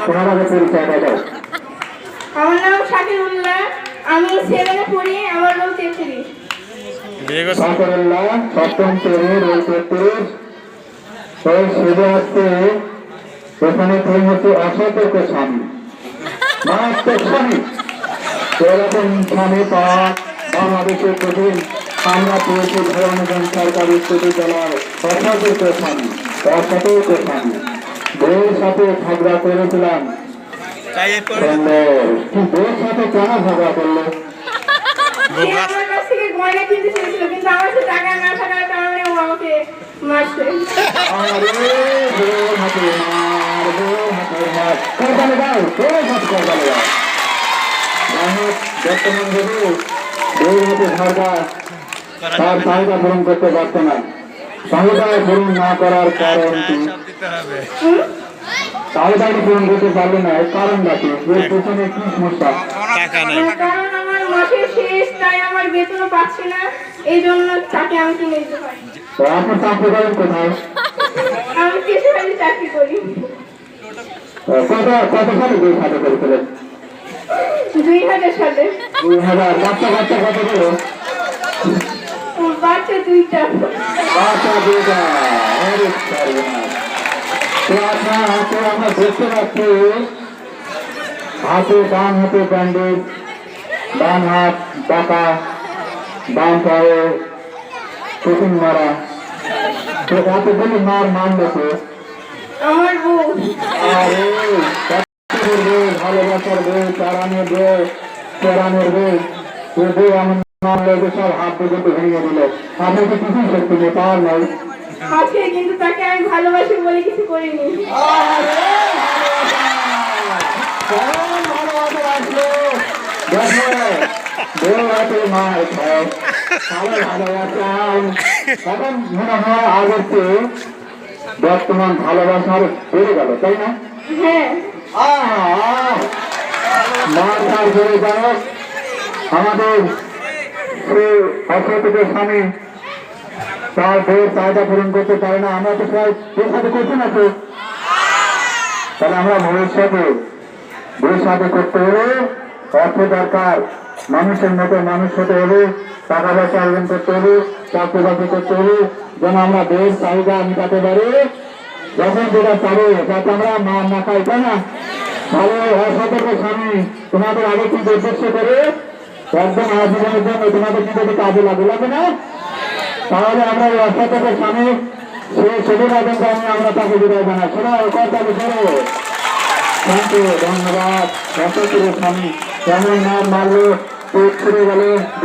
তোমার আগে পরিচয়টা দাও। আমার নাম শাকিরুল্লাহ, আমি 7 এ পড়ি, আমার রোল 33। শাকিরুল্লাহ সপ্তম শ্রেণীর রোল 33। ওই সেজে আসছে এখানে তুমি হচ্ছে অসতর্ক স্বামী, মারাত্মক স্বামী। এরকম স্বামী পাওয়া বাংলাদেশের কঠিন। আমরা পেয়েছি ধর্মগঞ্জ সরকারি বিশ্ববিদ্যালয় অসতর্ক স্বামী, অসতর্ক স্বামী। বউয়ের সাথে ঝগড়া করেছিলাম। বউয়ের সাথে কেন ঝগড়া করলো? আমার কাছ থেকে গয়না কিনতে চেয়েছিল, কিন্তু আমার কাছে টাকা না থাকার কারণে ও আমাকে মারছে। আরে বউয়ের হাতে মার, বউয়ের হাতে মার, করবালে দাও, বউয়ের হাতে করবালে দাও। বর্তমান যুগে বউয়ের হাতে ঝগড়া তার চাহিদা পূরণ করতে পারছে না। চাহিদা পূরণ না করার কারণ কি? চাহিদাটা পূরণ করতে পারলে না, এর কারণটা কি? এর পিছনে কি সমস্যা? কারণ আমার মাসের শেষ, তাই আমার বেতনও পাচ্ছি না, এই জন্য তাকে আমি কিনে দিতে পারি। তো আপনি চাকরি করেন কোথায়? আমি কিছু কাজে চাকরি করি। কত সালে বই খাতে করেছিলেন? 2000 সালে। 2000। বাচ্চা কাচ্চা কতগুলো? বাচ্চা 2টা। বাচ্চা 2টা। অনেক সর্বনাশ। তো আপনার হাতে আমরা দেখতে পাচ্ছি হাতে ডান হাতে ব্যান্ডেজ, ডান হাত বাঁকা, বাম পায়ে প্রথম মারা। তো কতগুলি মার মানবে? আমার বউ। আরে ভালোবাসার বউ, চারানের বউ, চেরানের বউ, ও বউ এমন মানলে যে সব হাত দুটো ভেঙে দিল। আপনি তো কিছুই সত্যি নেই, পাওয়ার নাই। আছে, কিন্তু তাকে আমি ভালোবাসি বলে কিছু করিনি। আগের চেয়ে বর্তমান ভালোবাসার বেড়ে গেল, তাই না? হ্যাঁ। মার ধার করে যাও আমাদের অসতর্ক স্বামী তার বউয়ের চাহিদা পূরণ করতে পারে না। আমরা তো সবাই এর সাথে করছি না তো। তাহলে আমরা ভবিষ্যতে বউয়ের সাথে করতে হলে অর্থ দরকার, মানুষের মতো মানুষ হতে হবে, টাকা পয়সা অর্জন করতে হবে, চাকরি বাকরি করতে হবে, যেন আমরা বউয়ের চাহিদা মেটাতে পারি। যখন যেটা পাবো যাতে আমরা মার না খাই, তাই না? ভালো অসতর্ক স্বামী তোমাদের আগে কিন্তু উদ্দেশ্য করে একদম আজীবনের জন্য তোমাদের কিন্তু কাজে লাগে না? তাহলে আমরা এই অসতর্ক স্বামী সে সেদিন আমরা তাকে বিদায় জানাই। শোনো কথা শোনো, ধন্যবাদ। অসতর্ক স্বামী কেমন নাম মারলো, পেট ছুড়ে গেলে